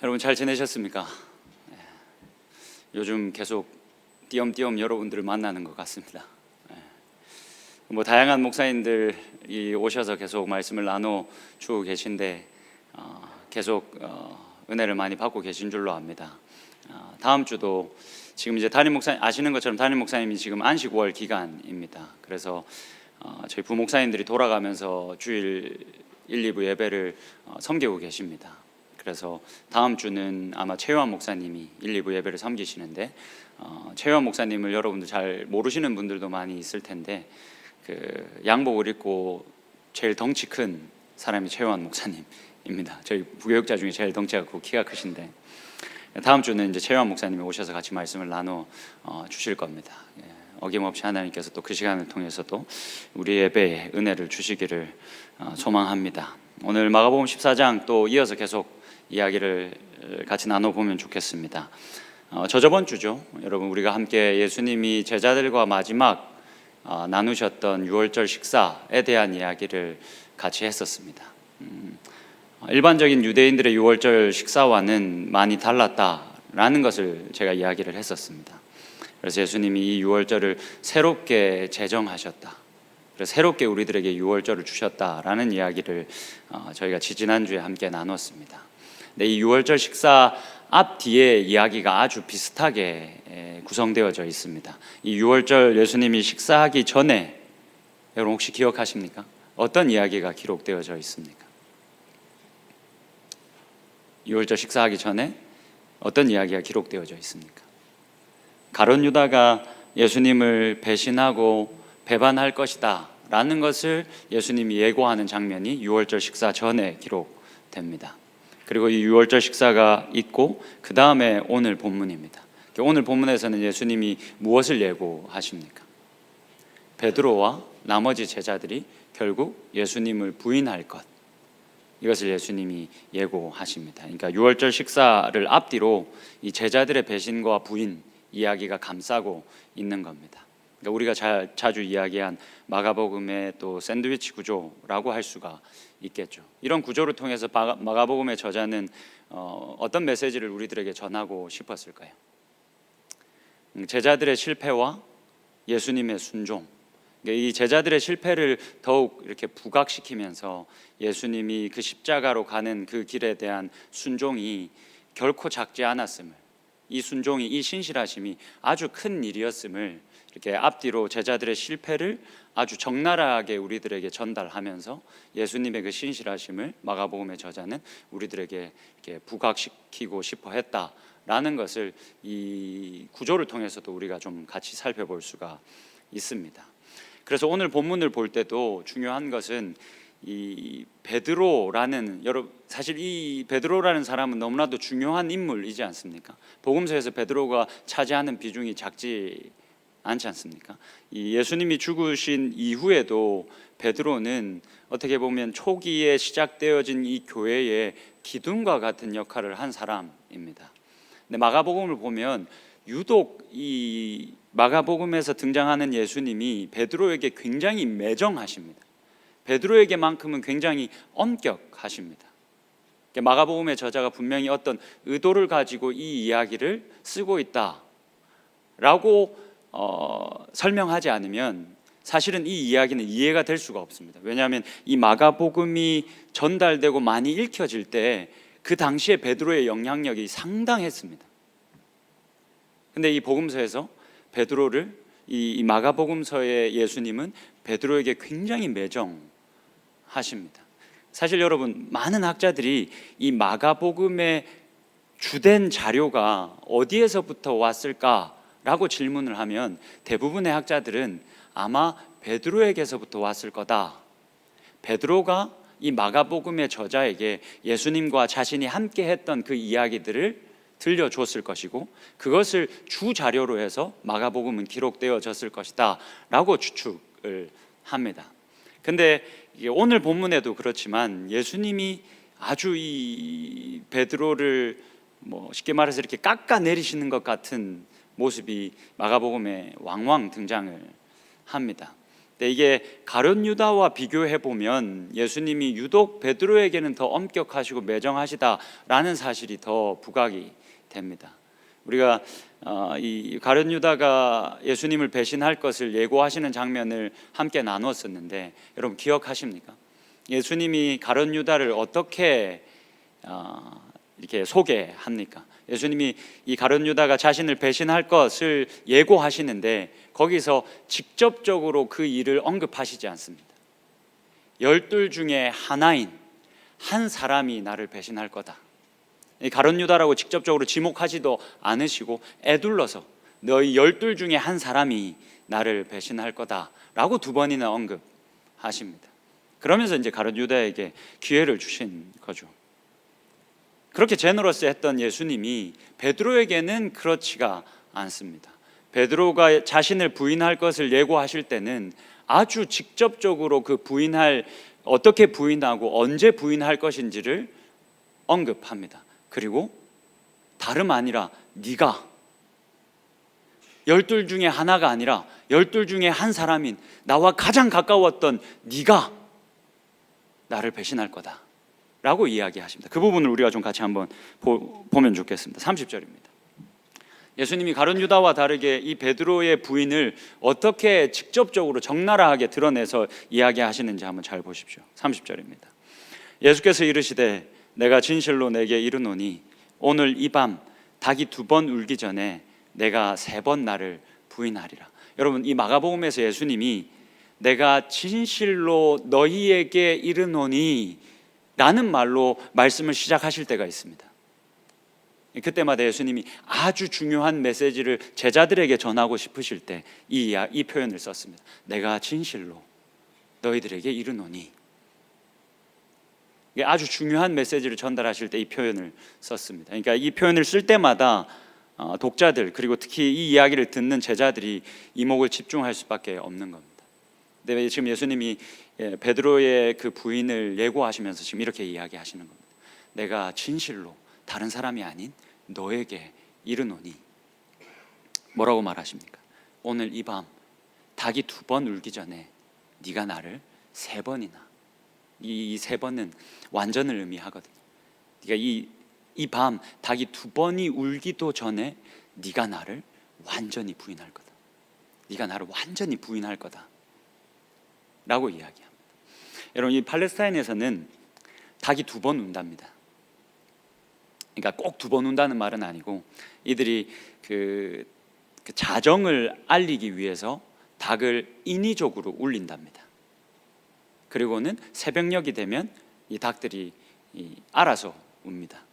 여러분 잘 지내셨습니까? 요즘 계속 띄엄띄엄 여러분들을 만나는 것 같습니다. 다양한 목사님들이 오셔서 계속 말씀을 나눠 주고 계신데 계속 은혜를 많이 받고 계신 줄로 압니다. 다음 주도 지금 이제 담임 목사님 아시는 것처럼 담임 목사님이 지금 안식 5월 기간입니다. 그래서 저희 부목사님들이 돌아가면서 주일 1, 2부 예배를 섬기고 계십니다. 그래서 다음 주는 아마 최요한 목사님이 1, 2부 예배를 섬기시는데 최요한 목사님을 여러분들 잘 모르시는 분들도 많이 있을 텐데 그 양복을 입고 제일 덩치 큰 사람이 최요한 목사님입니다. 저희 부교육자 중에 제일 덩치가 크고 키가 크신데 다음 주는 이제 최요한 목사님이 오셔서 같이 말씀을 나눠 주실 겁니다. 어김없이 하나님께서 또 그 시간을 통해서도 우리 예배에 은혜를 주시기를 소망합니다. 오늘 마가복음 14장 또 이어서 계속 이야기를 같이 나눠보면 좋겠습니다. 저번 주죠. 여러분 우리가 함께 예수님이 제자들과 마지막 나누셨던 유월절 식사에 대한 이야기를 같이 했었습니다. 일반적인 유대인들의 유월절 식사와는 많이 달랐다라는 것을 제가 이야기를 했었습니다. 그래서 예수님이 이 유월절을 새롭게 제정하셨다. 그래서 새롭게 우리들에게 유월절을 주셨다라는 이야기를 저희가 지지난주에 함께 나눴습니다. 근데 이 유월절 식사 앞뒤에 이야기가 아주 비슷하게 구성되어져 있습니다. 이 유월절 예수님이 식사하기 전에 여러분 혹시 기억하십니까? 어떤 이야기가 기록되어져 있습니까? 유월절 식사하기 전에 어떤 이야기가 기록되어져 있습니까? 가룟 유다가 예수님을 배신하고 배반할 것이다 라는 것을 예수님이 예고하는 장면이 유월절 식사 전에 기록됩니다. 그리고 이 유월절 식사가 있고 그 다음에 오늘 본문입니다. 오늘 본문에서는 예수님이 무엇을 예고하십니까? 베드로와 나머지 제자들이 결국 예수님을 부인할 것, 이것을 예수님이 예고하십니다. 그러니까 유월절 식사를 앞뒤로 이 제자들의 배신과 부인 이야기가 감싸고 있는 겁니다. 그러니까 우리가 자주 이야기한 마가복음의 또 샌드위치 구조라고 할 수가 있겠죠. 이런 구조를 통해서 마가복음의 저자는 어떤 메시지를 우리들에게 전하고 싶었을까요? 제자들의 실패와 예수님의 순종. 이 제자들의 실패를 더욱 이렇게 부각시키면서 예수님이 그 십자가로 가는 그 길에 대한 순종이 결코 작지 않았음을, 이 순종이, 이 신실하심이 아주 큰 일이었음을 이렇게 앞뒤로 제자들의 실패를 아주 적나라하게 우리들에게 전달하면서 예수님의 그 신실하심을 마가복음의 저자는 우리들에게 이렇게 부각시키고 싶어 했다라는 것을 이 구조를 통해서도 우리가 좀 같이 살펴볼 수가 있습니다. 그래서 오늘 본문을 볼 때도 중요한 것은 이 베드로라는, 사실 이 베드로라는 사람은 너무나도 중요한 인물이지 않습니까? 복음서에서 베드로가 차지하는 비중이 작지 않지 않습니까? 이 예수님이 죽으신 이후에도 베드로는 어떻게 보면 초기에 시작되어진 이 교회의 기둥과 같은 역할을 한 사람입니다. 근데 마가복음을 보면 유독 이 마가복음에서 등장하는 예수님이 베드로에게 굉장히 매정하십니다. 베드로에게만큼은 굉장히 엄격하십니다. 마가복음의 저자가 분명히 어떤 의도를 가지고 이 이야기를 쓰고 있다라고 설명하지 않으면 사실은 이 이야기는 이해가 될 수가 없습니다. 왜냐하면 이 마가복음이 전달되고 많이 읽혀질 때 그 당시에 베드로의 영향력이 상당했습니다. 근데 이 복음서에서 베드로를, 이 마가복음서의 예수님은 베드로에게 굉장히 매정하십니다. 사실 여러분, 많은 학자들이 이 마가복음의 주된 자료가 어디에서부터 왔을까라고 질문을 하면 대부분의 학자들은 아마 베드로에게서부터 왔을 거다. 베드로가 이 마가복음의 저자에게 예수님과 자신이 함께 했던 그 이야기들을 들려줬을 것이고 그것을 주 자료로 해서 마가복음은 기록되어졌을 것이다 라고 추측을 합니다. 근데 오늘 본문에도 그렇지만 예수님이 아주 이 베드로를 쉽게 말해서 이렇게 깎아내리시는 것 같은 모습이 마가복음에 왕왕 등장을 합니다. 근데 이게 가룟 유다와 비교해 보면 예수님이 유독 베드로에게는 더 엄격하시고 매정하시다라는 사실이 더 부각이 됩니다. 우리가 이 가룟 유다가 예수님을 배신할 것을 예고하시는 장면을 함께 나누었었는데 여러분 기억하십니까? 예수님이 가룟 유다를 어떻게 이렇게 소개합니까? 예수님이 이 가룟 유다가 자신을 배신할 것을 예고하시는데 거기서 직접적으로 그 일을 언급하시지 않습니다. 12 중에 하나인 한 사람이 나를 배신할 거다. 가룟 유다라고 직접적으로 지목하지도 않으시고 애둘러서 너희 12 중에 한 사람이 나를 배신할 거다라고 2번이나 언급하십니다. 그러면서 이제 가룟 유다에게 기회를 주신 거죠. 그렇게 제너러스했던 예수님이 베드로에게는 그렇지가 않습니다. 베드로가 자신을 부인할 것을 예고하실 때는 아주 직접적으로 그 부인할, 어떻게 부인하고 언제 부인할 것인지를 언급합니다. 그리고 다름 아니라 네가 12 중에 하나가 아니라 12 중에 한 사람인 나와 가장 가까웠던 네가 나를 배신할 거다 라고 이야기하십니다. 그 부분을 우리가 좀 같이 한번 보면 좋겠습니다. 30절입니다. 예수님이 가룟 유다와 다르게 이 베드로의 부인을 어떻게 직접적으로 적나라하게 드러내서 이야기하시는지 한번 잘 보십시오. 30절입니다. 예수께서 이르시되 내가 진실로 내게 이르노니 오늘 이 밤 닭이 2번 울기 전에 내가 3번 나를 부인하리라. 여러분, 이 마가복음에서 예수님이 내가 진실로 너희에게 이르노니 라는 말로 말씀을 시작하실 때가 있습니다. 그때마다 예수님이 아주 중요한 메시지를 제자들에게 전하고 싶으실 때 이 표현을 썼습니다. 내가 진실로 너희들에게 이르노니. 아주 중요한 메시지를 전달하실 때 이 표현을 썼습니다. 그러니까 이 표현을 쓸 때마다 독자들 그리고 특히 이 이야기를 듣는 제자들이 이목을 집중할 수밖에 없는 겁니다. 근데 지금 예수님이 베드로의 그 부인을 예고하시면서 지금 이렇게 이야기하시는 겁니다. 내가 진실로 다른 사람이 아닌 너에게 이르노니. 뭐라고 말하십니까? 오늘 이 밤 닭이 2번 울기 전에 네가 나를 3번이나, 이 3번은 완전을 의미하거든요. 네가 이 밤 닭이 2번이 울기도 전에 네가 나를 완전히 부인할 거다. 네가 나를 완전히 부인할 거다 라고 이야기합니다. 여러분, 이 팔레스타인에서는 닭이 2번 운답니다. 그러니까 꼭 2번 운다는 말은 아니고 이들이 그 자정을 알리기 위해서 닭을 인위적으로 울린답니다. 그리고는 새벽녘이 되면 이 닭들이 알아서 웁니다.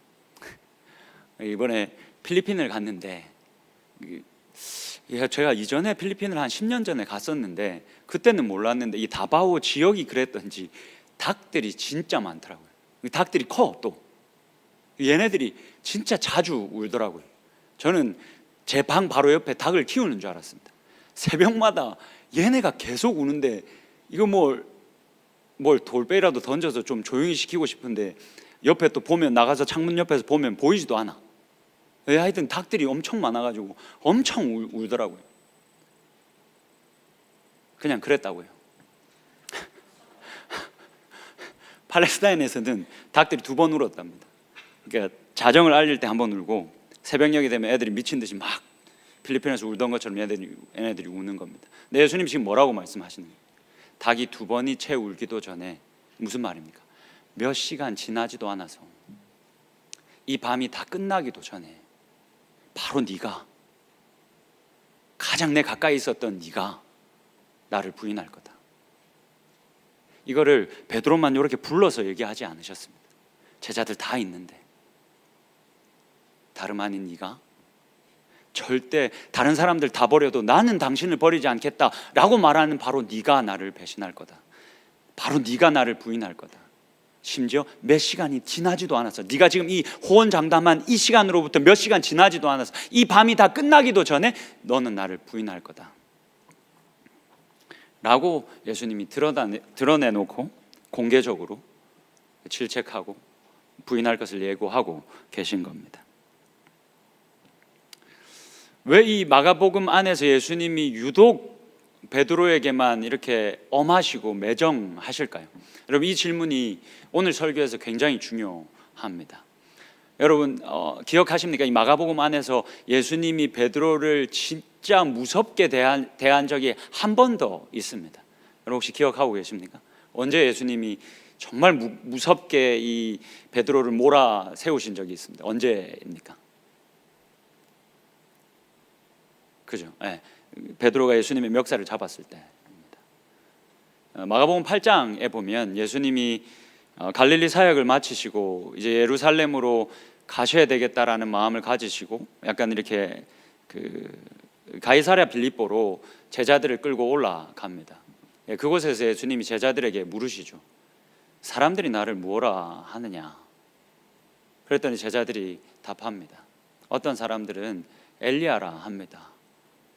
이번에 필리핀을 갔는데 제가 이전에 필리핀을 한 10년 전에 갔었는데 그때는 몰랐는데 이 다바오 지역이 그랬던지 닭들이 진짜 많더라고요. 닭들이 커. 또 얘네들이 진짜 자주 울더라고요. 저는 제 방 바로 옆에 닭을 키우는 줄 알았습니다. 새벽마다 얘네가 계속 우는데 이거 뭘 돌배라도 던져서 좀 조용히 시키고 싶은데 옆에 또 보면, 나가서 창문 옆에서 보면 보이지도 않아. 하여튼 닭들이 엄청 많아가지고 엄청 울더라고요. 그냥 그랬다고요. 팔레스타인에서는 닭들이 2번 울었답니다. 그러니까 자정을 알릴 때 1번 울고 새벽녘이 되면 애들이 미친 듯이 막 필리핀에서 울던 것처럼 얘네들이 우는 겁니다. 근데 예수님 지금 뭐라고 말씀하시는 거예요? 닭이 2번이 채 울기도 전에, 무슨 말입니까? 몇 시간 지나지도 않아서 이 밤이 다 끝나기도 전에 바로 네가, 가장 내 가까이 있었던 네가 나를 부인할 거다. 이거를 베드로만 이렇게 불러서 얘기하지 않으셨습니다. 제자들 다 있는데 다름 아닌 네가, 절대 다른 사람들 다 버려도 나는 당신을 버리지 않겠다라고 말하는 바로 네가 나를 배신할 거다. 바로 네가 나를 부인할 거다. 심지어 몇 시간이 지나지도 않았어. 네가 지금 이 호언장담한 이 시간으로부터 몇 시간 지나지도 않았어. 이 밤이 다 끝나기도 전에 너는 나를 부인할 거다 라고 예수님이 드러내놓고 공개적으로 질책하고 부인할 것을 예고하고 계신 겁니다. 왜 이 마가복음 안에서 예수님이 유독 베드로에게만 이렇게 엄하시고 매정하실까요? 여러분, 이 질문이 오늘 설교에서 굉장히 중요합니다. 여러분 기억하십니까? 이 마가복음 안에서 예수님이 베드로를 진짜 무섭게 대한 적이 한 번 더 있습니다. 여러분 혹시 기억하고 계십니까? 언제 예수님이 정말 무섭게 이 베드로를 몰아 세우신 적이 있습니다. 언제입니까? 그죠? 네. 베드로가 예수님의 멱살을 잡았을 때입니다. 마가복음 8장에 보면 예수님이 갈릴리 사역을 마치시고 이제 예루살렘으로 가셔야 되겠다라는 마음을 가지시고 약간 이렇게 가이사랴 빌립보로 제자들을 끌고 올라갑니다. 그곳에서 예수님이 제자들에게 물으시죠. 사람들이 나를 무엇라 하느냐? 그랬더니 제자들이 답합니다. 어떤 사람들은 엘리야라 합니다.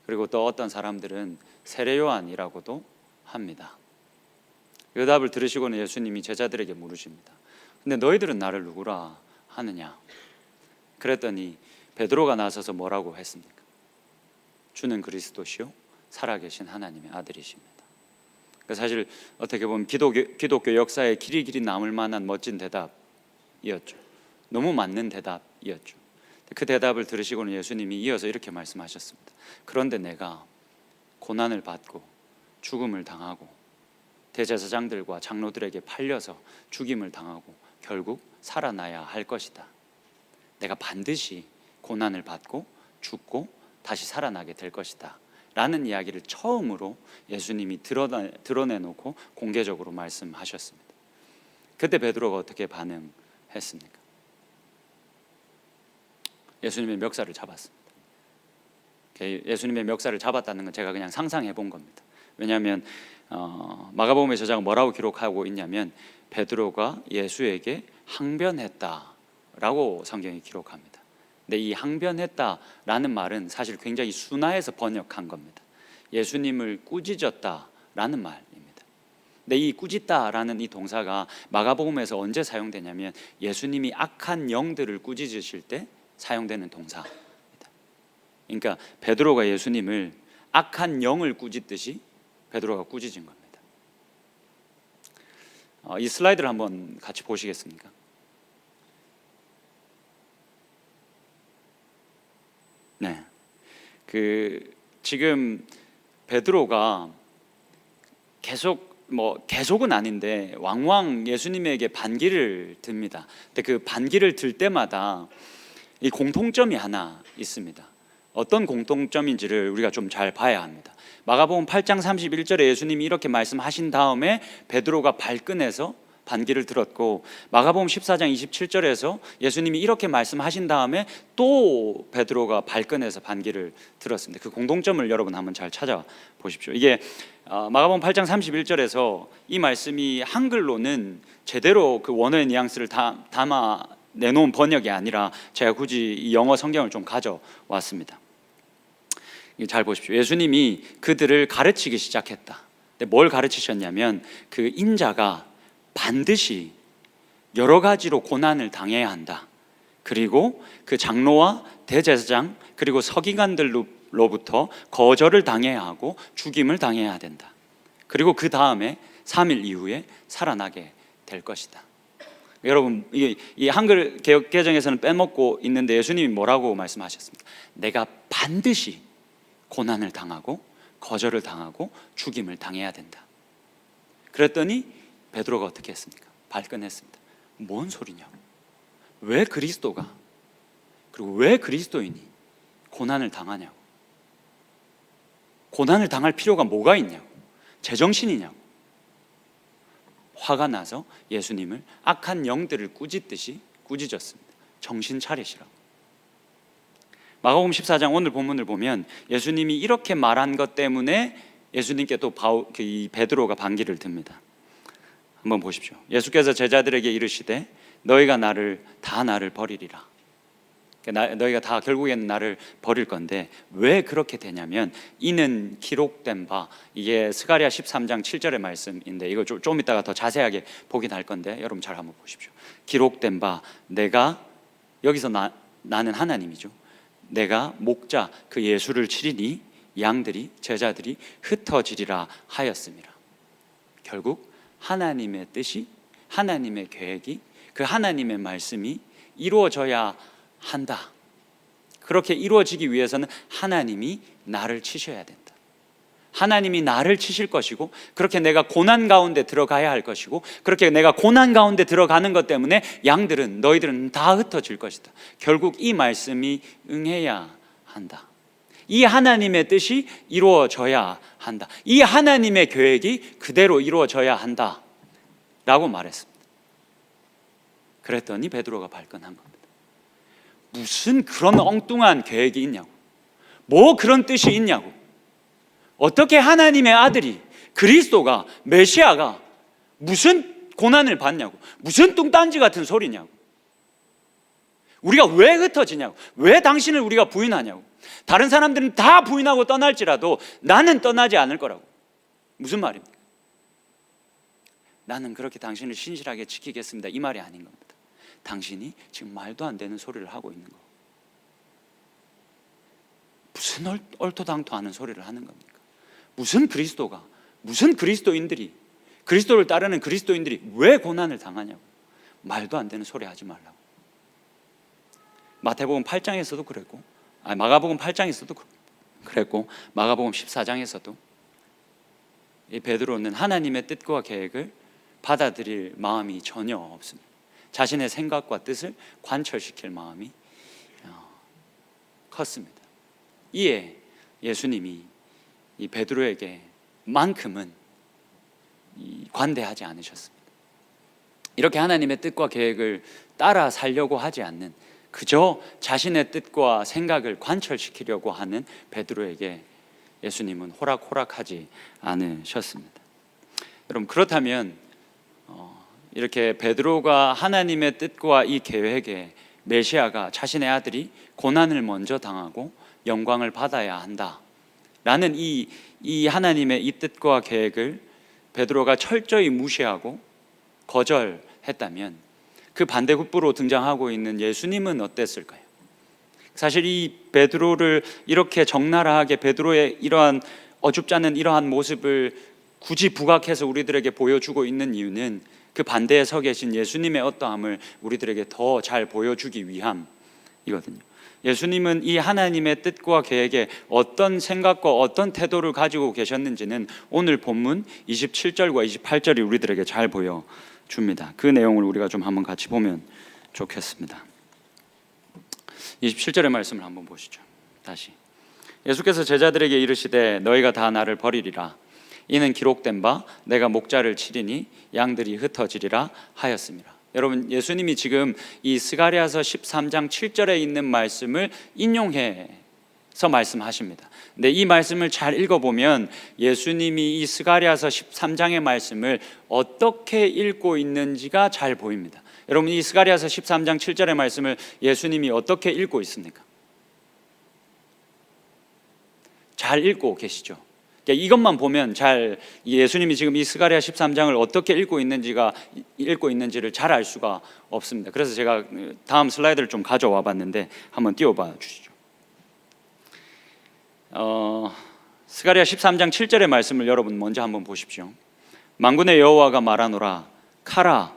그리고 또 어떤 사람들은 세례 요한이라고도 합니다. 그 답을 들으시고는 예수님이 제자들에게 물으십니다. 근데 너희들은 나를 누구라 하느냐? 그랬더니 베드로가 나서서 뭐라고 했습니까? 주는 그리스도시요 살아계신 하나님의 아들이십니다. 사실 어떻게 보면 기독교 역사에 길이 남을 만한 멋진 대답이었죠. 너무 맞는 대답이었죠. 그 대답을 들으시고는 예수님이 이어서 이렇게 말씀하셨습니다. 그런데 내가 고난을 받고 죽음을 당하고 대제사장들과 장로들에게 팔려서 죽임을 당하고 결국 살아나야 할 것이다. 내가 반드시 고난을 받고 죽고 다시 살아나게 될 것이다 라는 이야기를 처음으로 예수님이 드러내놓고 공개적으로 말씀하셨습니다. 그때 베드로가 어떻게 반응했습니까? 예수님의 멱살을 잡았습니다. 예수님의 멱살을 잡았다는 건 제가 그냥 상상해 본 겁니다. 왜냐하면 마가복음의 저자가 뭐라고 기록하고 있냐면 베드로가 예수에게 항변했다라고 성경이 기록합니다. 근데 이 항변했다라는 말은 사실 굉장히 순화해서 번역한 겁니다. 예수님을 꾸짖었다라는 말입니다. 근데 이 꾸짖다라는 이 동사가 마가복음에서 언제 사용되냐면 예수님이 악한 영들을 꾸짖으실 때 사용되는 동사입니다. 그러니까 베드로가 예수님을 악한 영을 꾸짖듯이 베드로가 꾸짖은 겁니다. 이 슬라이드를 한번 같이 보시겠습니까? 네, 지금 베드로가 계속은 아닌데 왕왕 예수님에게 반기를 듭니다. 근데 그 반기를 들 때마다 이 공통점이 하나 있습니다. 어떤 공통점인지를 우리가 좀 잘 봐야 합니다. 마가복음 8장 31절에 예수님이 이렇게 말씀하신 다음에 베드로가 발끈해서 반기를 들었고, 마가복음 14장 27절에서 예수님이 이렇게 말씀하신 다음에 또 베드로가 발끈해서 반기를 들었습니다. 그 공통점을 여러분 한번 잘 찾아보십시오. 이게 마가복음 8장 31절에서 이 말씀이 한글로는 제대로 그 원어의 뉘앙스를 담아 내놓은 번역이 아니라 제가 굳이 이 영어 성경을 좀 가져왔습니다. 잘 보십시오. 예수님이 그들을 가르치기 시작했다. 근데 뭘 가르치셨냐면 그 인자가 반드시 여러 가지로 고난을 당해야 한다. 그리고 그 장로와 대제사장 그리고 서기관들로부터 거절을 당해야 하고 죽임을 당해야 된다. 그리고 그 다음에 3일 이후에 살아나게 될 것이다. 여러분, 이 한글 개역 개정에서는 빼먹고 있는데 예수님이 뭐라고 말씀하셨습니까? 내가 반드시 고난을 당하고 거절을 당하고 죽임을 당해야 된다. 그랬더니 베드로가 어떻게 했습니까? 발끈했습니다. 뭔 소리냐고. 왜 그리스도가, 그리고 왜 그리스도인이 고난을 당하냐고. 고난을 당할 필요가 뭐가 있냐고. 제정신이냐고. 화가 나서 예수님을 악한 영들을 꾸짖듯이 꾸짖었습니다. 정신 차리시라고. 마가복음 14장 오늘 본문을 보면 예수님이 이렇게 말한 것 때문에 예수님께 또 이 베드로가 반기를 듭니다. 한번 보십시오. 예수께서 제자들에게 이르시되 너희가 나를 버리리라. 너희가 다 결국에는 나를 버릴 건데 왜 그렇게 되냐면 이는 기록된 바, 이게 스가랴 13장 7절의 말씀인데 이거 좀 이따가 더 자세하게 보긴 할 건데 여러분 잘 한번 보십시오. 기록된 바, 내가 여기서 나는 하나님이죠. 내가 목자 그 예수를 치리니 양들이 제자들이 흩어지리라 하였습니다. 결국 하나님의 뜻이, 하나님의 계획이, 그 하나님의 말씀이 이루어져야 한다. 그렇게 이루어지기 위해서는 하나님이 나를 치셔야 된다. 하나님이 나를 치실 것이고, 그렇게 내가 고난 가운데 들어가야 할 것이고, 그렇게 내가 고난 가운데 들어가는 것 때문에 양들은, 너희들은 다 흩어질 것이다. 결국 이 말씀이 응해야 한다. 이 하나님의 뜻이 이루어져야 한다. 이 하나님의 계획이 그대로 이루어져야 한다 라고 말했습니다. 그랬더니 베드로가 발끈한 겁니다. 무슨 그런 엉뚱한 계획이 있냐고, 뭐 그런 뜻이 있냐고, 어떻게 하나님의 아들이, 그리스도가, 메시아가 무슨 고난을 받냐고, 무슨 뚱딴지 같은 소리냐고, 우리가 왜 흩어지냐고, 왜 당신을 우리가 부인하냐고, 다른 사람들은 다 부인하고 떠날지라도 나는 떠나지 않을 거라고. 무슨 말입니까? 나는 그렇게 당신을 신실하게 지키겠습니다, 이 말이 아닌 겁니다. 당신이 지금 말도 안 되는 소리를 하고 있는 거. 무슨 얼토당토 하는 소리를 하는 겁니까? 무슨 그리스도가, 무슨 그리스도인들이, 그리스도를 따르는 그리스도인들이 왜 고난을 당하냐고. 말도 안 되는 소리 하지 말라고. 마태복음 8장에서도 그랬고, 마가복음 8장에서도 그랬고, 마가복음 14장에서도 이 베드로는 하나님의 뜻과 계획을 받아들일 마음이 전혀 없습니다. 자신의 생각과 뜻을 관철시킬 마음이 컸습니다. 이에 예수님이 이 베드로에게 만큼은 관대하지 않으셨습니다. 이렇게 하나님의 뜻과 계획을 따라 살려고 하지 않는, 그저 자신의 뜻과 생각을 관철시키려고 하는 베드로에게 예수님은 호락호락하지 않으셨습니다. 여러분, 그렇다면 이렇게 베드로가 하나님의 뜻과 이 계획에 메시아가, 자신의 아들이 고난을 먼저 당하고 영광을 받아야 한다라는 이 하나님의 이 뜻과 계획을 베드로가 철저히 무시하고 거절했다면, 그 반대급부로 등장하고 있는 예수님은 어땠을까요? 사실 이 베드로를 이렇게 적나라하게, 베드로의 이러한 어줍지 않은 이러한 모습을 굳이 부각해서 우리들에게 보여주고 있는 이유는 그 반대에 서 계신 예수님의 어떠함을 우리들에게 더 잘 보여주기 위함이거든요. 예수님은 이 하나님의 뜻과 계획에 어떤 생각과 어떤 태도를 가지고 계셨는지는 오늘 본문 27절과 28절이 우리들에게 잘 보여줍니다. 그 내용을 우리가 좀 한번 같이 보면 좋겠습니다. 27절의 말씀을 한번 보시죠. 다시. 예수께서 제자들에게 이르시되 너희가 다 나를 버리리라. 이는 기록된 바 내가 목자를 치리니 양들이 흩어지리라 하였습니다. 여러분, 예수님이 지금 이 스가랴서 13장 7절에 있는 말씀을 인용해서 말씀하십니다. 근데 이 말씀을 잘 읽어보면 예수님이 이 스가랴서 13장의 말씀을 어떻게 읽고 있는지가 잘 보입니다. 여러분, 이 스가랴서 13장 7절의 말씀을 예수님이 어떻게 읽고 있습니까? 잘 읽고 계시죠? 이것만 보면 잘, 예수님이 지금 이 스가랴 13장을 어떻게 읽고 있는지를 잘 알 수가 없습니다. 그래서 제가 다음 슬라이드를 좀 가져와 봤는데 한번 띄워봐 주시죠. 스가랴 13장 7절의 말씀을 여러분 먼저 한번 보십시오. 만군의 여호와가 말하노라. 카라,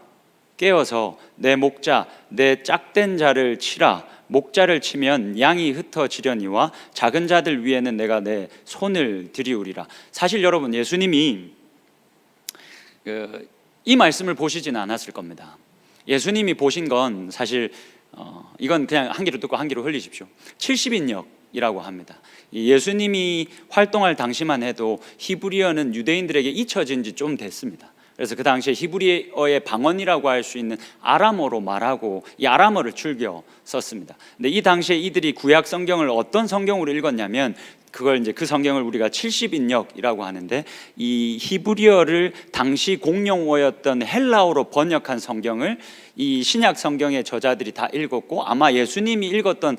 깨어서 내 목자, 내 짝된 자를 치라. 목자를 치면 양이 흩어지려니와 작은 자들 위에는 내가 내 손을 들이우리라. 사실 여러분, 예수님이 이 말씀을 보시지는 않았을 겁니다. 예수님이 보신 건 사실 이건 그냥 한 귀로 듣고 한 귀로 흘리십시오. 70인역이라고 합니다. 예수님이 활동할 당시만 해도 히브리어는 유대인들에게 잊혀진 지 좀 됐습니다. 그래서 그 당시에 히브리어의 방언이라고 할 수 있는 아람어로 말하고 이 아람어를 즐겨 썼습니다. 근데 이 당시에 이들이 구약 성경을 어떤 성경으로 읽었냐면, 그걸 이제 그 성경을 우리가 70인역이라고 하는데, 이 히브리어를 당시 공용어였던 헬라어로 번역한 성경을 이 신약 성경의 저자들이 다 읽었고, 아마 예수님이 읽었던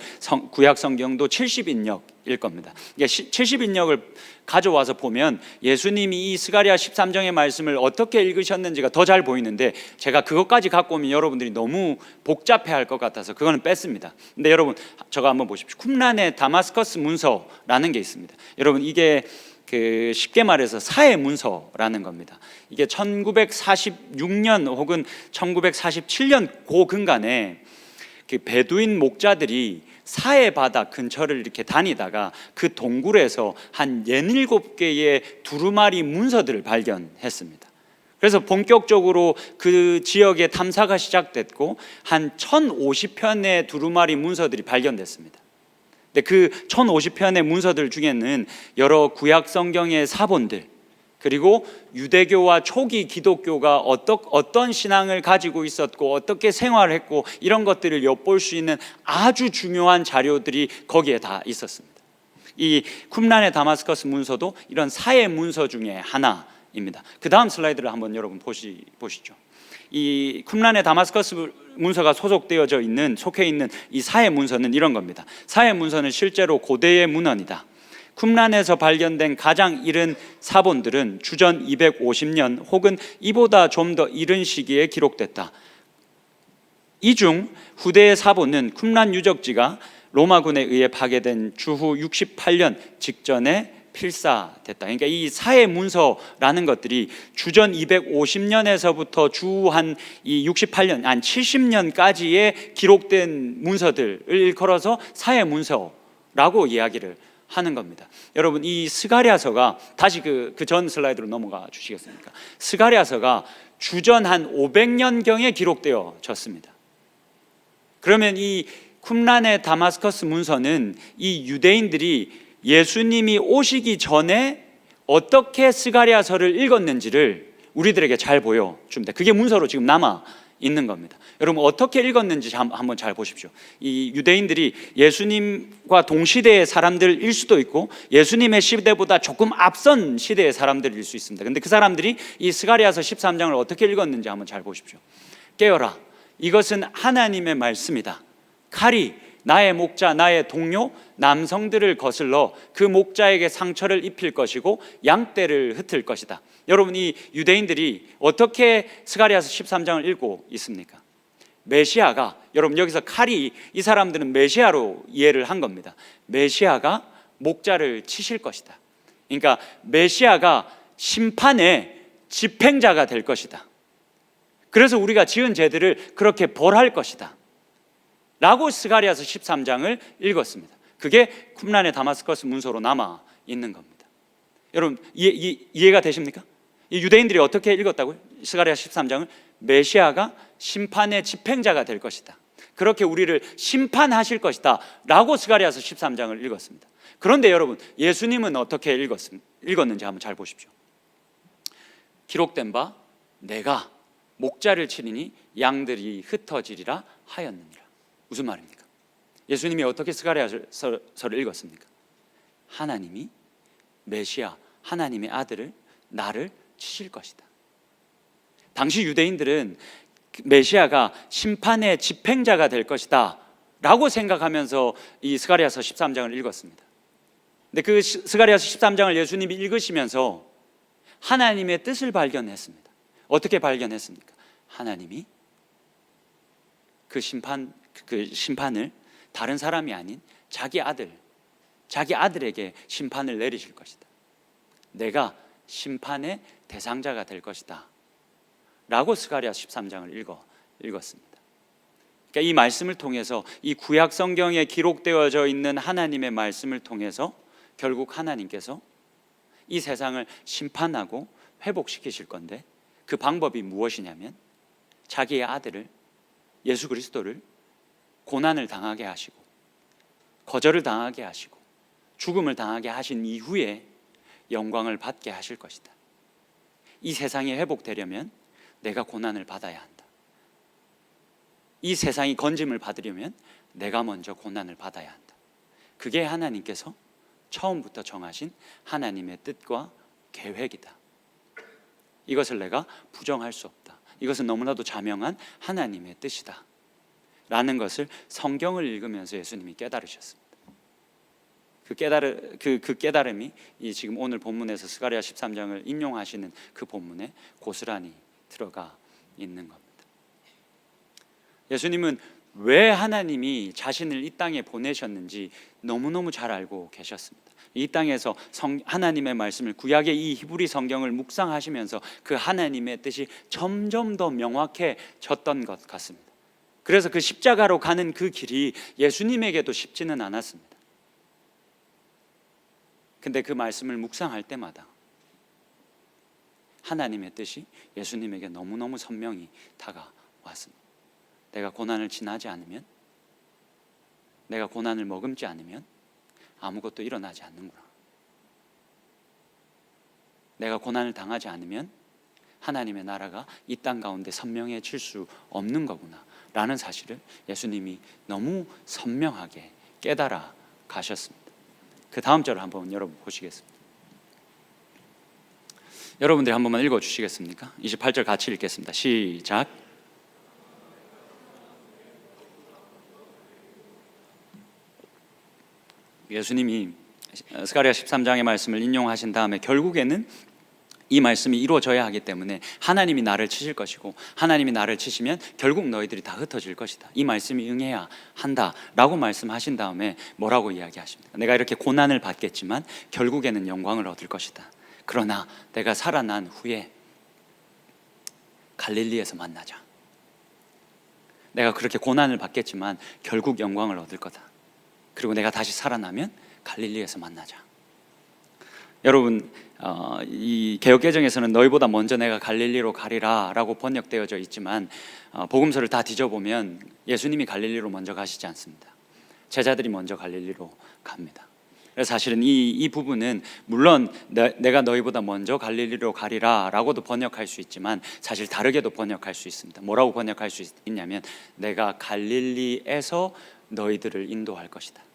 구약 성경도 70인역일 겁니다. 70인역을 가져와서 보면 예수님이 이 스가랴 13장의 말씀을 어떻게 읽으셨는지가 더 잘 보이는데, 제가 그것까지 갖고 오면 여러분들이 너무 복잡해할 것 같아서 그거는 뺐습니다. 근데 여러분, 저거 한번 보십시오. 쿰란의 다마스커스 문서라는 게 있습니다. 있습니다. 여러분, 이게 쉽게 말해서 사회 문서라는 겁니다. 이게 1946년 혹은 1947년 그 근간에 베두인 목자들이 사해 바다 근처를 이렇게 다니다가 그 동굴에서 한 67개의 두루마리 문서들을 발견했습니다. 그래서 본격적으로 그 지역의 탐사가 시작됐고 한 1050편의 두루마리 문서들이 발견됐습니다. 근데 그 1050편의 문서들 중에는 여러 구약 성경의 사본들, 그리고 유대교와 초기 기독교가 어떤 신앙을 가지고 있었고 어떻게 생활했고 이런 것들을 엿볼 수 있는 아주 중요한 자료들이 거기에 다 있었습니다. 이 쿰란의 다마스커스 문서도 이런 사회 문서 중에 하나입니다. 그 다음 슬라이드를 한번 여러분 보시죠. 이 쿰란의 다마스커스 문서가 속해 있는 이 사회 문서는 이런 겁니다. 사회 문서는 실제로 고대의 문헌이다. 쿰란에서 발견된 가장 이른 사본들은 주전 250년 혹은 이보다 좀 더 이른 시기에 기록됐다. 이 중 후대의 사본은 쿰란 유적지가 로마군에 의해 파괴된 주후 68년 직전에 필사됐다. 그러니까 이 사회 문서라는 것들이 주전 250년에서부터 주 한 68년, 한 70년까지의 기록된 문서들을 일컬어서 사회 문서라고 이야기를 하는 겁니다. 여러분, 이 스가랴서가 다시 그 전 슬라이드로 넘어가 주시겠습니까? 스가랴서가 주전 한 500년경에 기록되어졌습니다. 그러면 이 쿰란의 다마스커스 문서는 이 유대인들이 예수님이 오시기 전에 어떻게 스가랴서를 읽었는지를 우리들에게 잘 보여줍니다. 그게 문서로 지금 남아 있는 겁니다. 여러분, 어떻게 읽었는지 한번 잘 보십시오. 이 유대인들이 예수님과 동시대의 사람들일 수도 있고 예수님의 시대보다 조금 앞선 시대의 사람들일 수 있습니다. 근데 그 사람들이 이 스가랴서 13장을 어떻게 읽었는지 한번 잘 보십시오. 깨어라, 이것은 하나님의 말씀이다. 칼이 나의 목자, 나의 동료 남성들을 거슬러 그 목자에게 상처를 입힐 것이고 양떼를 흩을 것이다. 여러분, 이 유대인들이 어떻게 스가랴서 13장을 읽고 있습니까? 메시아가, 여러분 여기서 칼이, 이 사람들은 메시아로 이해를 한 겁니다. 메시아가 목자를 치실 것이다. 그러니까 메시아가 심판의 집행자가 될 것이다. 그래서 우리가 지은 죄들을 그렇게 벌할 것이다 라고 스가랴서 13장을 읽었습니다. 그게 쿰란의 다마스커스 문서로 남아 있는 겁니다. 여러분, 이해가 되십니까? 이 유대인들이 어떻게 읽었다고요? 스가랴서 13장을 메시아가 심판의 집행자가 될 것이다, 그렇게 우리를 심판하실 것이다 라고 스가랴서 13장을 읽었습니다. 그런데 여러분, 예수님은 어떻게 읽었는지 한번 잘 보십시오. 기록된 바 내가 목자를 치리니 양들이 흩어지리라 하였느니라. 무슨 말입니까? 예수님이 어떻게 스가랴서를 읽었습니까? 하나님이, 메시아, 하나님의 아들을, 나를 치실 것이다. 당시 유대인들은 메시아가 심판의 집행자가 될 것이다 라고 생각하면서 이 스가랴서 13장을 읽었습니다. 근데 그 스가랴서 13장을 예수님이 읽으시면서 하나님의 뜻을 발견했습니다. 어떻게 발견했습니까? 하나님이 그 심판을 다른 사람이 아닌 자기 아들에게 심판을 내리실 것이다. 내가 심판의 대상자가 될 것이다 라고 스가랴서 13장을 읽었습니다. 그러니까 이 말씀을 통해서, 이 구약 성경에 기록되어져 있는 하나님의 말씀을 통해서 결국 하나님께서 이 세상을 심판하고 회복시키실 건데, 그 방법이 무엇이냐면 자기의 아들을, 예수 그리스도를 고난을 당하게 하시고 거절을 당하게 하시고 죽음을 당하게 하신 이후에 영광을 받게 하실 것이다. 이 세상이 회복되려면 내가 고난을 받아야 한다. 이 세상이 건짐을 받으려면 내가 먼저 고난을 받아야 한다. 그게 하나님께서 처음부터 정하신 하나님의 뜻과 계획이다. 이것을 내가 부정할 수 없다. 이것은 너무나도 자명한 하나님의 뜻이다 라는 것을 성경을 읽으면서 예수님이 깨달으셨습니다. 그 깨달음이 이 지금 오늘 본문에서 스가랴 13장을 인용하시는 그 본문에 고스란히 들어가 있는 겁니다. 예수님은 왜 하나님이 자신을 이 땅에 보내셨는지 너무너무 잘 알고 계셨습니다. 이 땅에서 하나님의 말씀을, 구약의 이 히브리 성경을 묵상하시면서 그 하나님의 뜻이 점점 더 명확해졌던 것 같습니다. 그래서 그 십자가로 가는 그 길이 예수님에게도 쉽지는 않았습니다. 근데 그 말씀을 묵상할 때마다 하나님의 뜻이 예수님에게 너무너무 선명히 다가왔습니다. 내가 고난을 지나지 않으면, 내가 고난을 머금지 않으면 아무것도 일어나지 않는구나. 내가 고난을 당하지 않으면 하나님의 나라가 이 땅 가운데 선명해질 수 없는 거구나 라는 사실을 예수님이 너무 선명하게 깨달아 가셨습니다. 그 다음 절을 한번 여러분 보시겠습니다. 여러분들이 한 번만 읽어주시겠습니까? 28절 같이 읽겠습니다. 시작. 예수님이 스가랴 13장의 말씀을 인용하신 다음에 결국에는 이 말씀이 이루어져야 하기 때문에 하나님이 나를 치실 것이고, 하나님이 나를 치시면 결국 너희들이 다 흩어질 것이다, 이 말씀이 응해야 한다라고 말씀하신 다음에 뭐라고 이야기하십니까? 내가 이렇게 고난을 받겠지만 결국에는 영광을 얻을 것이다. 그러나 내가 살아난 후에 갈릴리에서 만나자. 내가 그렇게 고난을 받겠지만 결국 영광을 얻을 거다. 그리고 내가 다시 살아나면 갈릴리에서 만나자. 여러분, 이 개역개정에서는 너희보다 먼저 내가 갈릴리로 가리라 라고 번역되어져 있지만 복음서를 다 뒤져보면 예수님이 갈릴리로 먼저 가시지 않습니다. 제자들이 먼저 갈릴리로 갑니다. 그래서 사실은 이 부분은 물론 내가 너희보다 먼저 갈릴리로 가리라 라고도 번역할 수 있지만 사실 다르게도 번역할 수 있습니다. 뭐라고 번역할 수 있냐면 내가 갈릴리에서 너희들을 인도할 것이다.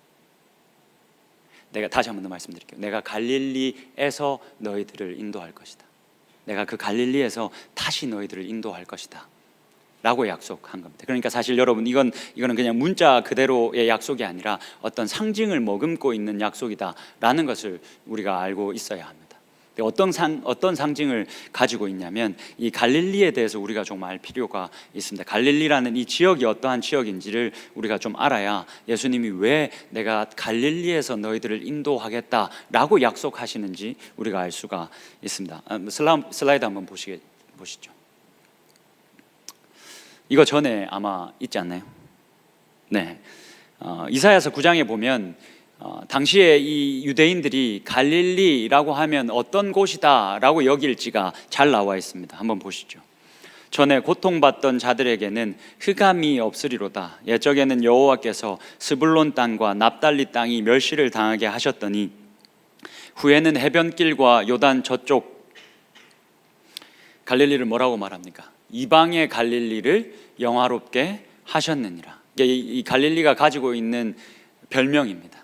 내가 다시 한 번 더 말씀드릴게요. 내가 갈릴리에서 너희들을 인도할 것이다. 내가 그 갈릴리에서 다시 너희들을 인도할 것이다 라고 약속한 겁니다. 그러니까 사실 여러분, 이거는 그냥 문자 그대로의 약속이 아니라 어떤 상징을 머금고 있는 약속이다 라는 것을 우리가 알고 있어야 합니다. 어떤 상징을 가지고 있냐면 이 갈릴리에 대해서 우리가 좀 알 필요가 있습니다. 갈릴리라는 이 지역이 어떠한 지역인지를 우리가 좀 알아야 예수님이 왜 내가 갈릴리에서 너희들을 인도하겠다라고 약속하시는지 우리가 알 수가 있습니다. 슬라이드 한번 보시죠. 이거 전에 아마 있지 않나요? 네. 이사야서 9장에 보면 당시에 이 유대인들이 갈릴리라고 하면 어떤 곳이다 라고 여길지가 잘 나와 있습니다. 한번 보시죠. 전에 고통받던 자들에게는 흑암이 없으리로다. 옛적에는 여호와께서 스불론 땅과 납달리 땅이 멸시를 당하게 하셨더니 후에는 해변길과 요단 저쪽 갈릴리를 뭐라고 말합니까? 이방의 갈릴리를 영화롭게 하셨느니라. 이 갈릴리가 가지고 있는 별명입니다.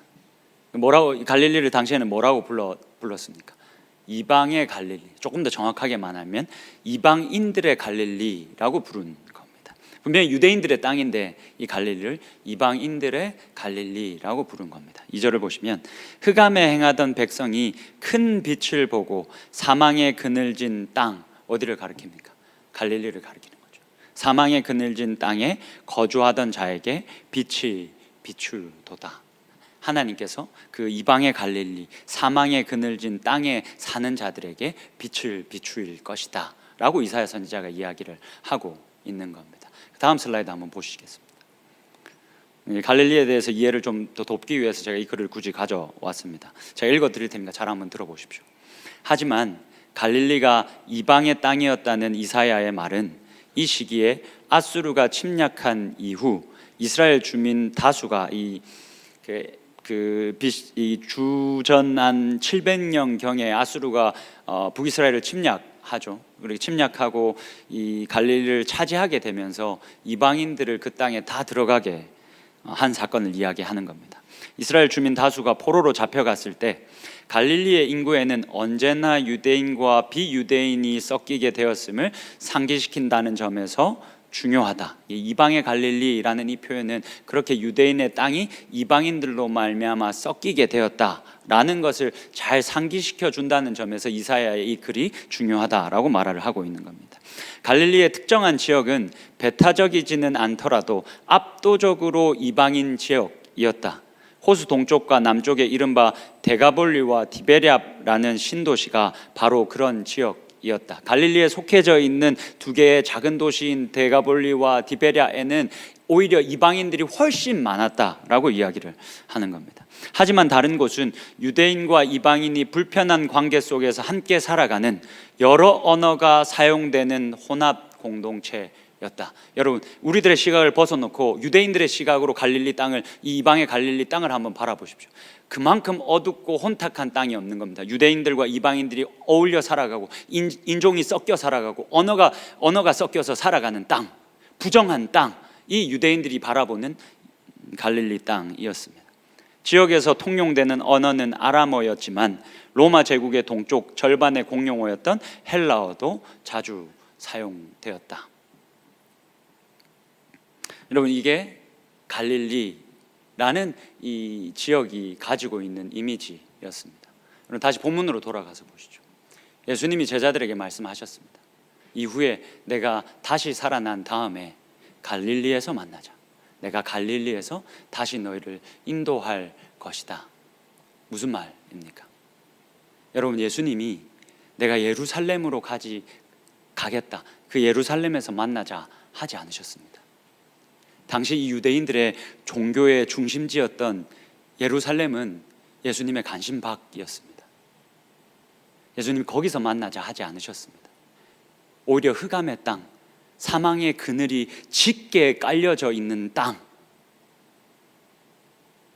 갈릴리를 당시에는 뭐라고 불렀습니까? 이방의 갈릴리. 조금 더 정확하게 말하면 이방인들의 갈릴리라고 부른 겁니다. 분명히 유대인들의 땅인데 이 갈릴리를 이방인들의 갈릴리라고 부른 겁니다. 2절을 보시면 흑암에 행하던 백성이 큰 빛을 보고 사망의 그늘진 땅, 어디를 가리킵니까? 갈릴리를 가리키는 거죠. 사망의 그늘진 땅에 거주하던 자에게 빛이 비출도다. 하나님께서 그 이방의 갈릴리, 사망의 그늘진 땅에 사는 자들에게 빛을 비추일 것이다 라고 이사야 선지자가 이야기를 하고 있는 겁니다. 다음 슬라이드 한번 보시겠습니다. 갈릴리에 대해서 이해를 좀 더 돕기 위해서 제가 이 글을 굳이 가져왔습니다. 제가 읽어드릴 테니까 잘 한번 들어보십시오. 하지만 갈릴리가 이방의 땅이었다는 이사야의 말은 이 시기에 아수르가 침략한 이후 이스라엘 주민 다수가 이 주전한 700년경에 아수르가 북이스라엘을 침략하죠. 그리고 침략하고 이 갈릴리를 차지하게 되면서 이방인들을 그 땅에 다 들어가게 한 사건을 이야기하는 겁니다. 이스라엘 주민 다수가 포로로 잡혀갔을 때 갈릴리의 인구에는 언제나 유대인과 비유대인이 섞이게 되었음을 상기시킨다는 점에서 중요하다. 이 이방의 갈릴리라는 이 표현은 그렇게 유대인의 땅이 이방인들로 말미암아 섞이게 되었다라는 것을 잘 상기시켜 준다는 점에서 이사야의 이 글이 중요하다라고 말을 하고 있는 겁니다. 갈릴리의 특정한 지역은 배타적이지는 않더라도 압도적으로 이방인 지역이었다. 호수 동쪽과 남쪽에 이른바 데가볼리와 디베랴라는 신도시가 바로 그런 지역이었다. 갈릴리에 속해져 있는 두 개의 작은 도시인 데가볼리와 디베랴에는 오히려 이방인들이 훨씬 많았다라고 이야기를 하는 겁니다. 하지만 다른 곳은 유대인과 이방인이 불편한 관계 속에서 함께 살아가는 여러 언어가 사용되는 혼합 공동체였다. 여러분, 우리들의 시각을 벗어놓고 유대인들의 시각으로 갈릴리 땅을, 이 이방의 갈릴리 땅을 한번 바라보십시오. 그만큼 어둡고 혼탁한 땅이 없는 겁니다. 유대인들과 이방인들이 어울려 살아가고 인종이 섞여 살아가고 언어가 섞여서 살아가는 땅, 부정한 땅, 이 유대인들이 바라보는 갈릴리 땅이었습니다. 지역에서 통용되는 언어는 아람어였지만 로마 제국의 동쪽 절반의 공용어였던 헬라어도 자주 사용되었다. 여러분, 이게 갈릴리라는 이 지역이 가지고 있는 이미지였습니다. 여러분, 다시 본문으로 돌아가서 보시죠. 예수님이 제자들에게 말씀하셨습니다. 이후에 내가 다시 살아난 다음에 갈릴리에서 만나자. 내가 갈릴리에서 다시 너희를 인도할 것이다. 무슨 말입니까? 여러분, 예수님이 내가 예루살렘으로 가겠다, 그 예루살렘에서 만나자 하지 않으셨습니다. 당시 이 유대인들의 종교의 중심지였던 예루살렘은 예수님의 관심 밖이었습니다. 예수님이 거기서 만나자 하지 않으셨습니다. 오히려 흑암의 땅, 사망의 그늘이 짙게 깔려져 있는 땅,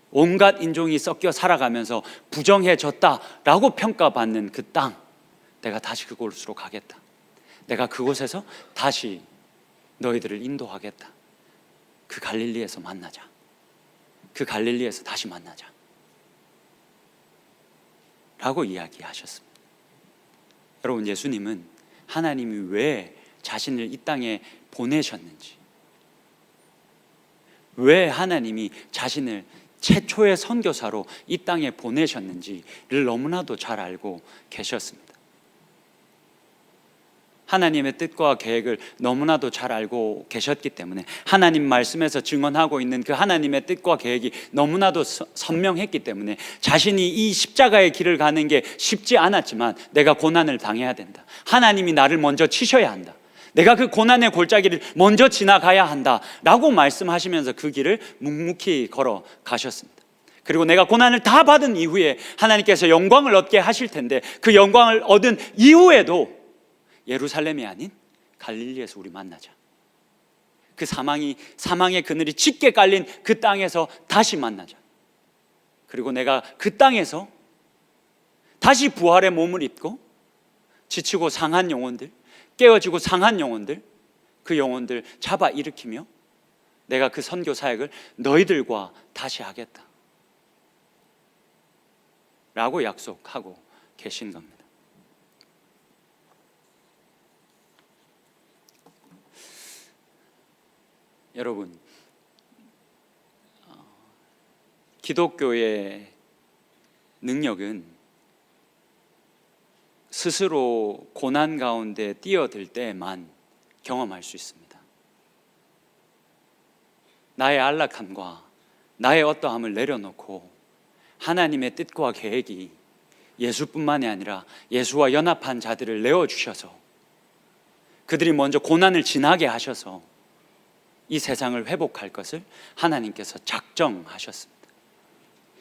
온갖 인종이 섞여 살아가면서 부정해졌다라고 평가받는 그 땅, 내가 다시 그곳으로 가겠다. 내가 그곳에서 다시 너희들을 인도하겠다. 그 갈릴리에서 만나자. 그 갈릴리에서 다시 만나자 라고 이야기하셨습니다. 여러분, 예수님은 하나님이 왜 자신을 이 땅에 보내셨는지, 왜 하나님이 자신을 최초의 선교사로 이 땅에 보내셨는지를 너무나도 잘 알고 계셨습니다. 하나님의 뜻과 계획을 너무나도 잘 알고 계셨기 때문에 하나님 말씀에서 증언하고 있는 그 하나님의 뜻과 계획이 너무나도 선명했기 때문에 자신이 이 십자가의 길을 가는 게 쉽지 않았지만 내가 고난을 당해야 된다. 하나님이 나를 먼저 치셔야 한다. 내가 그 고난의 골짜기를 먼저 지나가야 한다라고 말씀하시면서 그 길을 묵묵히 걸어가셨습니다. 그리고 내가 고난을 다 받은 이후에 하나님께서 영광을 얻게 하실 텐데 그 영광을 얻은 이후에도 예루살렘이 아닌 갈릴리에서 우리 만나자. 그 사망의 그늘이 짙게 깔린 그 땅에서 다시 만나자. 그리고 내가 그 땅에서 다시 부활의 몸을 입고 지치고 상한 영혼들, 깨어지고 상한 영혼들, 그 영혼들 잡아 일으키며 내가 그 선교 사역을 너희들과 다시 하겠다 라고 약속하고 계신 겁니다. 여러분, 기독교의 능력은 스스로 고난 가운데 뛰어들 때만 경험할 수 있습니다. 나의 안락함과 나의 어떠함을 내려놓고 하나님의 뜻과 계획이 예수뿐만이 아니라 예수와 연합한 자들을 내어주셔서 그들이 먼저 고난을 지나게 하셔서 이 세상을 회복할 것을 하나님께서 작정하셨습니다.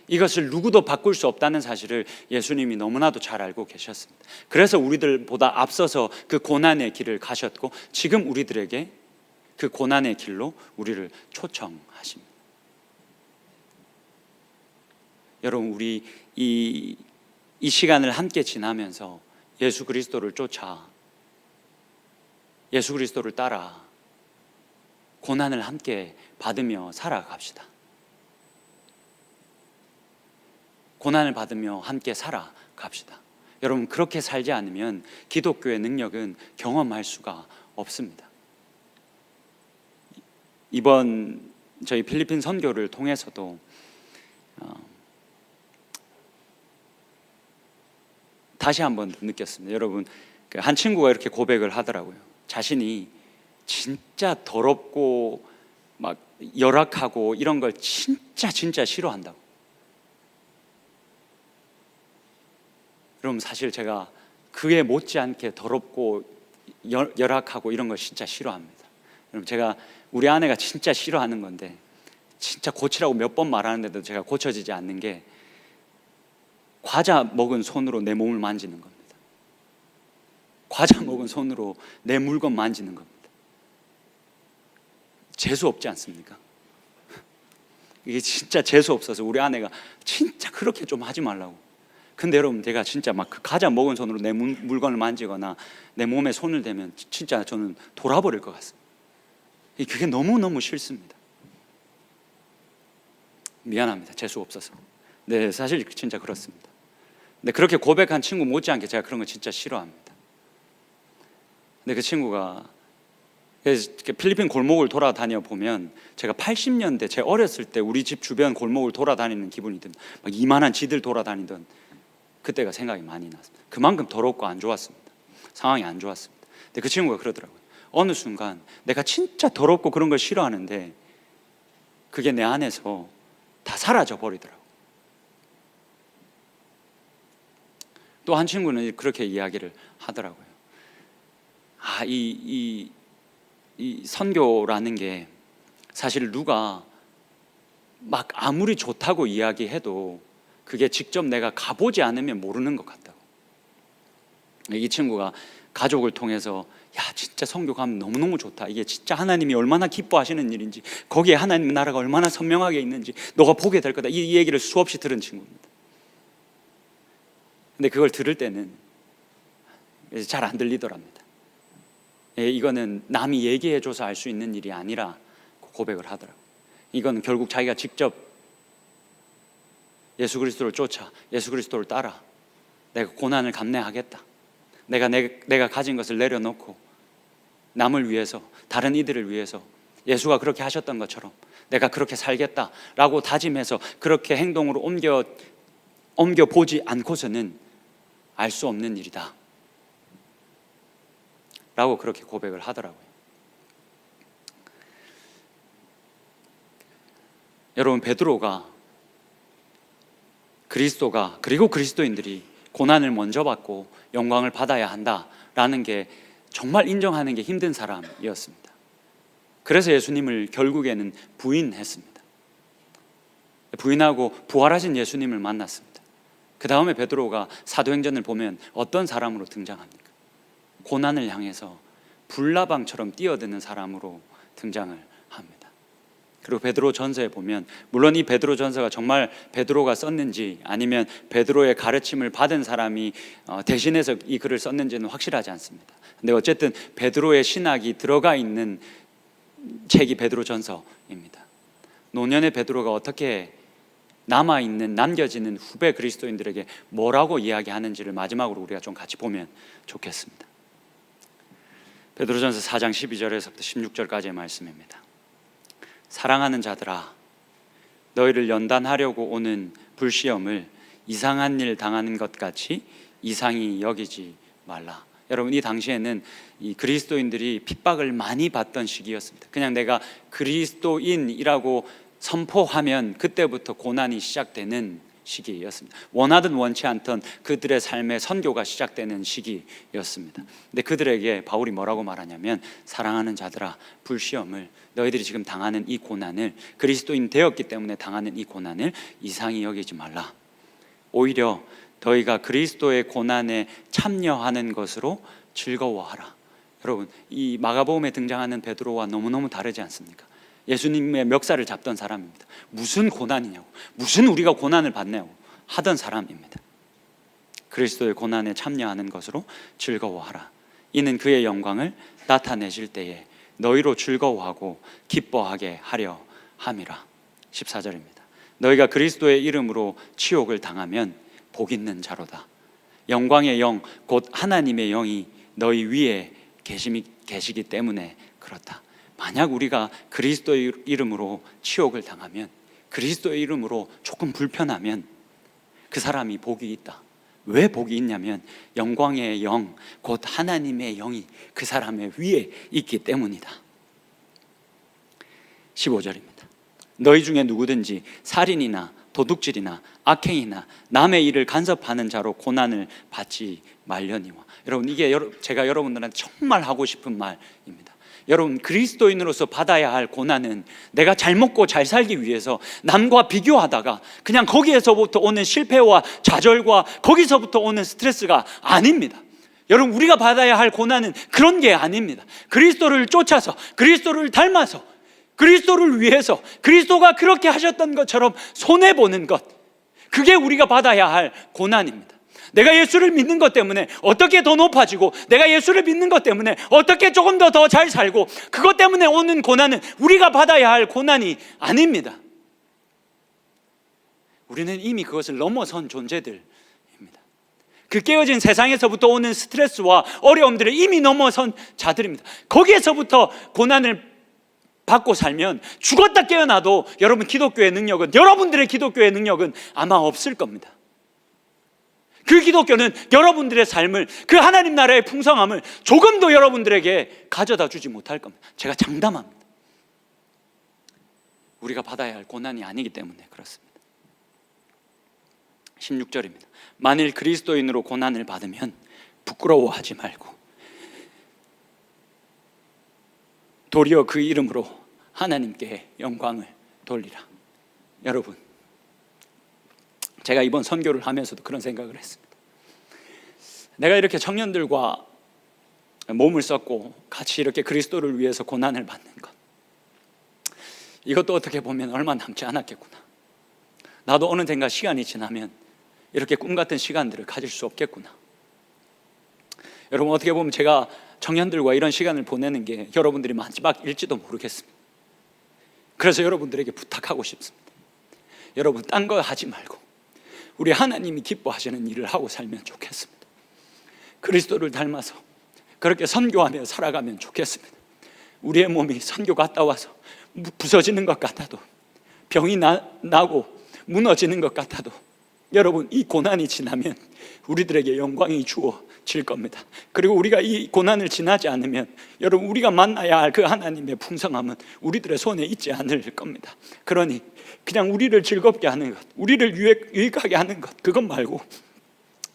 이것을 누구도 바꿀 수 없다는 사실을 예수님이 너무나도 잘 알고 계셨습니다. 그래서 우리들보다 앞서서 그 고난의 길을 가셨고 지금 우리들에게 그 고난의 길로 우리를 초청하십니다. 여러분, 우리 이 시간을 함께 지나면서 예수 그리스도를 쫓아, 예수 그리스도를 따라 고난을 함께 받으며 살아갑시다. 고난을 받으며 함께 살아갑시다. 여러분, 그렇게 살지 않으면 기독교의 능력은 경험할 수가 없습니다. 이번 저희 필리핀 선교를 통해서도 다시 한번 느꼈습니다. 여러분, 한 친구가 이렇게 고백을 하더라고요. 자신이 진짜 더럽고 막 열악하고 이런 걸 진짜 싫어한다고. 그럼 사실 제가 그에 못지않게 더럽고 열악하고 이런 걸 진짜 싫어합니다. 여러분, 제가 우리 아내가 진짜 싫어하는 건데, 진짜 고치라고 몇 번 말하는데도 제가 고쳐지지 않는 게 과자 먹은 손으로 내 몸을 만지는 겁니다. 과자 먹은 손으로 내 물건 만지는 겁니다. 재수 없지 않습니까? 이게 진짜 재수 없어서 우리 아내가 진짜 그렇게 좀 하지 말라고. 근데 여러분, 제가 진짜 막 그 과자 먹은 손으로 내 물건을 만지거나 내 몸에 손을 대면 진짜 저는 돌아버릴 것 같습니다. 그게 너무너무 싫습니다. 미안합니다. 재수 없어서. 네, 사실 진짜 그렇습니다. 근데 그렇게 고백한 친구 못지않게 제가 그런 거 진짜 싫어합니다. 근데 그 친구가 필리핀 골목을 돌아다녀 보면, 제가 80년대 제 어렸을 때 우리 집 주변 골목을 돌아다니는 기분이 듭니다. 막 이만한 지들 돌아다니던 그때가 생각이 많이 났습니다. 그만큼 더럽고 안 좋았습니다. 상황이 안 좋았습니다. 근데 그 친구가 그러더라고요. 어느 순간 내가 진짜 더럽고 그런 걸 싫어하는데 그게 내 안에서 다 사라져 버리더라고요. 또 한 친구는 그렇게 이야기를 하더라고요. 이 선교라는 게 사실 누가 막 아무리 좋다고 이야기해도 그게 직접 내가 가보지 않으면 모르는 것 같다고. 이 친구가 가족을 통해서 진짜 선교 가면 너무너무 좋다, 이게 진짜 하나님이 얼마나 기뻐하시는 일인지, 거기에 하나님 나라가 얼마나 선명하게 있는지 너가 보게 될 거다, 이 얘기를 수없이 들은 친구입니다. 근데 그걸 들을 때는 잘 안 들리더랍니다. 이거는 남이 얘기해줘서 알 수 있는 일이 아니라 고백을 하더라고요. 이건 결국 자기가 직접 예수 그리스도를 쫓아 예수 그리스도를 따라 내가 고난을 감내하겠다, 내가 가진 것을 내려놓고 남을 위해서, 다른 이들을 위해서 예수가 그렇게 하셨던 것처럼 내가 그렇게 살겠다라고 다짐해서 그렇게 행동으로 옮겨보지 않고서는 알 수 없는 일이다 라고 그렇게 고백을 하더라고요. 여러분, 베드로가 그리스도가 그리고 그리스도인들이 고난을 먼저 받고 영광을 받아야 한다라는 게 정말 인정하는 게 힘든 사람이었습니다. 그래서 예수님을 결국에는 부인했습니다. 부인하고 부활하신 예수님을 만났습니다. 그 다음에 베드로가 사도행전을 보면 어떤 사람으로 등장합니까? 고난을 향해서 불나방처럼 뛰어드는 사람으로 등장을 합니다. 그리고 베드로 전서에 보면, 물론 이 베드로 전서가 정말 베드로가 썼는지 아니면 베드로의 가르침을 받은 사람이 대신해서 이 글을 썼는지는 확실하지 않습니다. 근데 어쨌든 베드로의 신학이 들어가 있는 책이 베드로 전서입니다. 노년의 베드로가 어떻게 남아있는, 남겨지는 후배 그리스도인들에게 뭐라고 이야기하는지를 마지막으로 우리가 좀 같이 보면 좋겠습니다. 베드로전서 4장 12절에서부터 16절까지의 말씀입니다. 사랑하는 자들아, 너희를 연단하려고 오는 불시험을 이상한 일 당하는 것 같이 이상히 여기지 말라. 여러분, 이 당시에는 이 그리스도인들이 핍박을 많이 받던 시기였습니다. 그냥 내가 그리스도인이라고 선포하면 그때부터 고난이 시작되는 시기였습니다. 원하든 원치 않던 그들의 삶의 선교가 시작되는 시기였습니다. 근데 그들에게 바울이 뭐라고 말하냐면, 사랑하는 자들아, 불시험을, 너희들이 지금 당하는 이 고난을, 그리스도인 되었기 때문에 당하는 이 고난을 이상히 여기지 말라. 오히려 너희가 그리스도의 고난에 참여하는 것으로 즐거워하라. 여러분, 이 마가복음에 등장하는 베드로와 너무너무 다르지 않습니까? 예수님의 멱살을 잡던 사람입니다. 무슨 고난이냐고, 무슨 우리가 고난을 받냐고 하던 사람입니다. 그리스도의 고난에 참여하는 것으로 즐거워하라. 이는 그의 영광을 나타내실 때에 너희로 즐거워하고 기뻐하게 하려 함이라. 14절입니다. 너희가 그리스도의 이름으로 치욕을 당하면 복 있는 자로다. 영광의 영 곧 하나님의 영이 너희 위에 계시기 때문에 그렇다. 만약 우리가 그리스도의 이름으로 치욕을 당하면, 그리스도의 이름으로 조금 불편하면 그 사람이 복이 있다. 왜 복이 있냐면 영광의 영, 곧 하나님의 영이 그 사람의 위에 있기 때문이다. 15절입니다. 너희 중에 누구든지 살인이나 도둑질이나 악행이나 남의 일을 간섭하는 자로 고난을 받지 말려니와. 여러분, 이게 제가 여러분들한테 정말 하고 싶은 말입니다. 여러분, 그리스도인으로서 받아야 할 고난은 내가 잘 먹고 잘 살기 위해서 남과 비교하다가 그냥 거기에서부터 오는 실패와 좌절과 거기서부터 오는 스트레스가 아닙니다. 여러분, 우리가 받아야 할 고난은 그런 게 아닙니다. 그리스도를 쫓아서, 그리스도를 닮아서, 그리스도를 위해서 그리스도가 그렇게 하셨던 것처럼 손해보는 것, 그게 우리가 받아야 할 고난입니다. 내가 예수를 믿는 것 때문에 어떻게 더 높아지고, 내가 예수를 믿는 것 때문에 어떻게 조금 더 잘 살고, 그것 때문에 오는 고난은 우리가 받아야 할 고난이 아닙니다. 우리는 이미 그것을 넘어선 존재들입니다. 그 깨어진 세상에서부터 오는 스트레스와 어려움들을 이미 넘어선 자들입니다. 거기에서부터 고난을 받고 살면 죽었다 깨어나도 여러분 기독교의 능력은, 여러분들의 기독교의 능력은 아마 없을 겁니다. 그 기독교는 여러분들의 삶을, 그 하나님 나라의 풍성함을 조금도 여러분들에게 가져다 주지 못할 겁니다. 제가 장담합니다. 우리가 받아야 할 고난이 아니기 때문에 그렇습니다. 16절입니다. 만일 그리스도인으로 고난을 받으면 부끄러워하지 말고 도리어 그 이름으로 하나님께 영광을 돌리라. 여러분, 제가 이번 선교를 하면서도 그런 생각을 했습니다. 내가 이렇게 청년들과 몸을 썩고 같이 이렇게 그리스도를 위해서 고난을 받는 것, 이것도 어떻게 보면 얼마 남지 않았겠구나. 나도 어느 땐가 시간이 지나면 이렇게 꿈 같은 시간들을 가질 수 없겠구나. 여러분, 어떻게 보면 제가 청년들과 이런 시간을 보내는 게 여러분들이 마지막일지도 모르겠습니다. 그래서 여러분들에게 부탁하고 싶습니다. 여러분, 딴 거 하지 말고 우리 하나님이 기뻐하시는 일을 하고 살면 좋겠습니다. 그리스도를 닮아서 그렇게 선교하며 살아가면 좋겠습니다. 우리의 몸이 선교 갔다 와서 부서지는 것 같아도, 병이 나고 무너지는 것 같아도, 여러분, 이 고난이 지나면 우리들에게 영광이 주어질 겁니다. 그리고 우리가 이 고난을 지나지 않으면 여러분, 우리가 만나야 할 그 하나님의 풍성함은 우리들의 손에 있지 않을 겁니다. 그러니 그냥 우리를 즐겁게 하는 것, 우리를 유익하게 하는 것, 그것 말고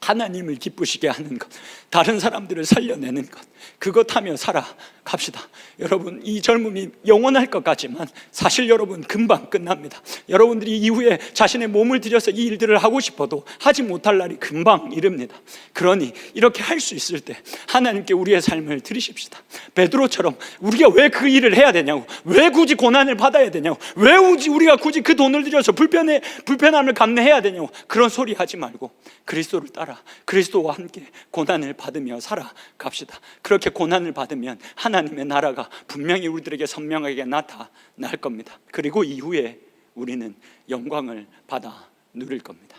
하나님을 기쁘시게 하는 것, 다른 사람들을 살려내는 것, 그것 하며 살아갑시다. 여러분, 이 젊음이 영원할 것 같지만 사실 여러분 금방 끝납니다. 여러분들이 이후에 자신의 몸을 들여서 이 일들을 하고 싶어도 하지 못할 날이 금방 이릅니다. 그러니 이렇게 할 수 있을 때 하나님께 우리의 삶을 드리십시다. 베드로처럼 우리가 왜 그 일을 해야 되냐고, 왜 굳이 고난을 받아야 되냐고, 왜 우리가 굳이 그 돈을 들여서 불편함을 감내해야 되냐고, 그런 소리 하지 말고 그리스도를 따라 그리스도와 함께 고난을 받으며 살아갑시다. 그렇게 고난을 받으면 하나님의 나라가 분명히 우리들에게 선명하게 나타날 겁니다. 그리고 이후에 우리는 영광을 받아 누릴 겁니다.